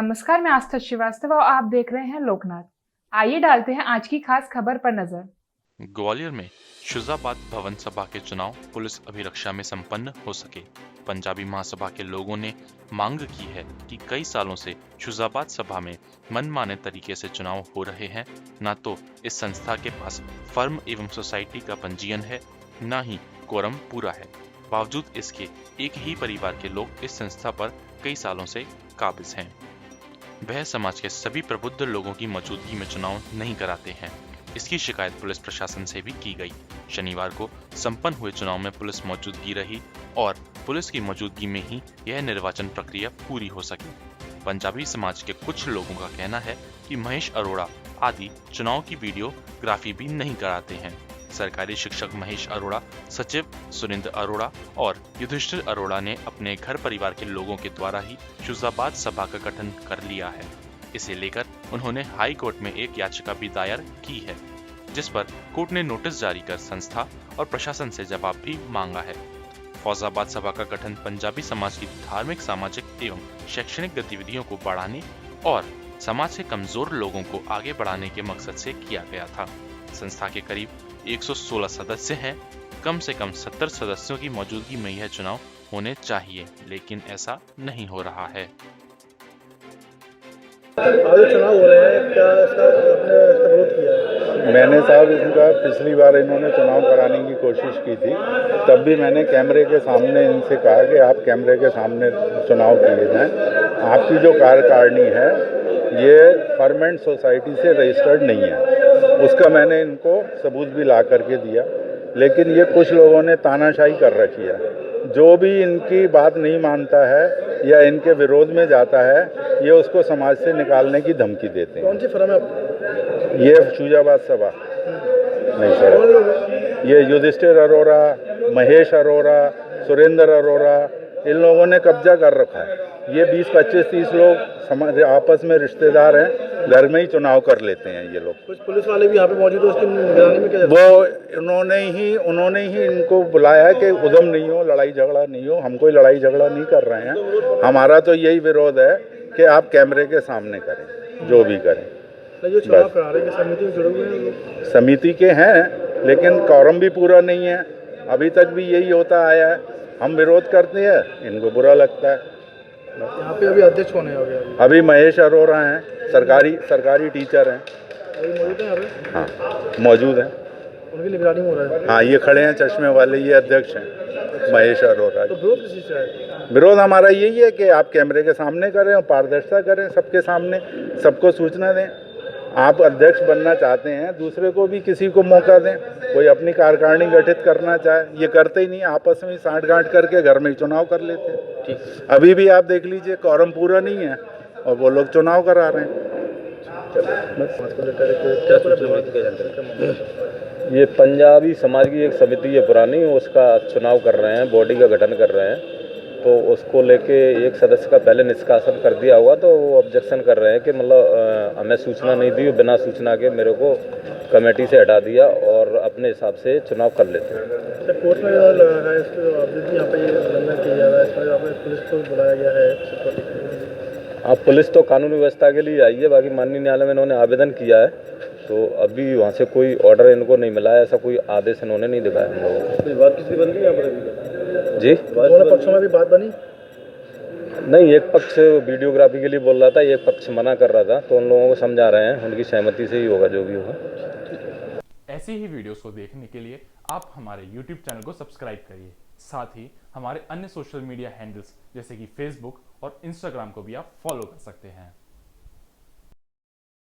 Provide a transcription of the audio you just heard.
नमस्कार, मैं आस्था श्रीवास्तव और आप देख रहे हैं लोकनाथ। आइए डालते हैं आज की खास खबर पर नजर। ग्वालियर में शुजाबाद भवन सभा के चुनाव पुलिस अभिरक्षा में संपन्न हो सके। पंजाबी महासभा के लोगों ने मांग की है कि कई सालों से शुजाबाद सभा में मनमाने तरीके से चुनाव हो रहे हैं। न तो इस संस्था के पास फर्म एवं सोसाइटी का पंजीयन है, न ही कोरम पूरा है। बावजूद इसके एक ही परिवार के लोग इस संस्था पर कई सालों से काबिज हैं। वह समाज के सभी प्रबुद्ध लोगों की मौजूदगी में चुनाव नहीं कराते हैं। इसकी शिकायत पुलिस प्रशासन से भी की गई। शनिवार को संपन्न हुए चुनाव में पुलिस मौजूदगी रही और पुलिस की मौजूदगी में ही यह निर्वाचन प्रक्रिया पूरी हो सकी। पंजाबी समाज के कुछ लोगों का कहना है कि महेश अरोड़ा आदि चुनाव की वीडियोग्राफी भी नहीं कराते हैं। सरकारी शिक्षक महेश अरोड़ा, सचिव सुरेंद्र अरोड़ा और युधिष्ठिर अरोड़ा ने अपने घर परिवार के लोगों के द्वारा ही शुजाबाद सभा का गठन कर लिया है। इसे लेकर उन्होंने हाई कोर्ट में एक याचिका भी दायर की है, जिस पर कोर्ट ने नोटिस जारी कर संस्था और प्रशासन से जवाब भी मांगा है। फौजाबाद सभा का गठन पंजाबी समाज की धार्मिक, सामाजिक एवं शैक्षणिक गतिविधियों को बढ़ाने और समाज के कमजोर लोगों को आगे बढ़ाने के मकसद से किया गया था। संस्था के करीब 116 सदस्य हैं। कम से कम 70 सदस्यों की मौजूदगी में यह चुनाव होने चाहिए, लेकिन ऐसा नहीं हो रहा है। आज चुनाव हो रहे हैं, क्या आपने इसका विरोध किया है? मैंने साहब इनका पिछली बार इन्होंने चुनाव कराने की कोशिश की थी, तब भी मैंने कैमरे के सामने इनसे कहा कि आप कैमरे के सामने चुनाव किए जाएं। आपकी जो कार्यकारिणी है ये फर्म एंड सोसाइटी से रजिस्टर्ड नहीं है। उसका मैंने इनको सबूत भी ला करके दिया, लेकिन ये कुछ लोगों ने तानाशाही कर रखी है। जो भी इनकी बात नहीं मानता है या इनके विरोध में जाता है, ये उसको समाज से निकालने की धमकी देते हैं। कौन सी फर्म है? ये शुजाबाद सभा नहीं सर, ये युधिष्ठिर अरोड़ा, महेश अरोड़ा, सुरेंद्र अरोड़ा, इन लोगों ने कब्जा कर रखा है। ये 20, 25, 30 लोग आपस में रिश्तेदार हैं, घर में ही चुनाव कर लेते हैं ये लोग। कुछ पुलिस वाले भी यहाँ पे मौजूद है, उसकी निगरानी में क्या? वो उन्होंने ही इनको बुलाया है कि उधम नहीं हो, लड़ाई झगड़ा नहीं हो। हम कोई लड़ाई झगड़ा नहीं कर रहे हैं। हमारा तो यही विरोध है कि आप कैमरे के सामने करें, जो भी करें। जो चुनाव करा रहे हैं समिति में जुड़े हुए हैं? समिति के हैं, लेकिन कॉरम भी पूरा नहीं है। अभी तक भी यही होता आया है। हम विरोध करते हैं, इनको बुरा लगता है। यहाँ पे अभी अध्यक्ष होने हो गया? अभी महेश अरोड़ा हैं, सरकारी टीचर हैं। अभी मौजूद है यहाँ पे? हाँ मौजूद हैं। उनकी निगरानी में हो रहा है? हाँ, ये खड़े हैं चश्मे वाले, ये अध्यक्ष हैं महेश अरोड़ा। तो विरोध किसी से है? विरोध हमारा यही है कि आप कैमरे के सामने करें और पारदर्शिता करें, सबके सामने सबको सूचना दें। आप अध्यक्ष बनना चाहते हैं, दूसरे को भी किसी को मौका दें। कोई अपनी कार्यकारिणी गठित करना चाहे, ये करते ही नहीं, आपस में साँठ-गाँठ करके घर में ही चुनाव कर लेते हैं। ठीक, अभी भी आप देख लीजिए, कॉरम पूरा नहीं है और वो लोग चुनाव करा रहे हैं। ये पंजाबी समाज की एक समिति है पुरानी, उसका चुनाव कर रहे हैं, बॉडी का गठन कर रहे हैं। तो उसको लेके एक सदस्य का पहले निष्कासन कर दिया हुआ, तो वो ऑब्जेक्शन कर रहे हैं कि मतलब हमें सूचना नहीं दी, बिना सूचना के मेरे को कमेटी से हटा दिया और अपने हिसाब से चुनाव कर लेते हैं। कोर्ट में लगा है इसको, यहाँ पे ये उल्लंघन किया जा रहा है, इसमें आपने पुलिस को बुलाया गया है? अब पुलिस तो कानून व्यवस्था के लिए आई है, बाकी माननीय न्यायालय में इन्होंने आवेदन किया है, तो अभी वहाँ से कोई ऑर्डर इनको नहीं मिला है, ऐसा कोई आदेश इन्होंने नहीं दिखाया हम लोगों को। बात किसी बन रही है यहाँ पर? जी, दोनों पक्षों में भी बात बनी? नहीं, एक पक्ष वीडियोग्राफी के लिए बोल रहा था, एक पक्ष मना कर रहा था, तो उन लोगों को समझा रहे हैं, उनकी सहमति से ही होगा जो भी होगा। ऐसी ही वीडियोस को देखने के लिए आप हमारे YouTube चैनल को सब्सक्राइब करिए। साथ ही हमारे अन्य सोशल मीडिया हैंडल्स जैसे कि Facebook और Instagram को भी आप फॉलो कर सकते हैं।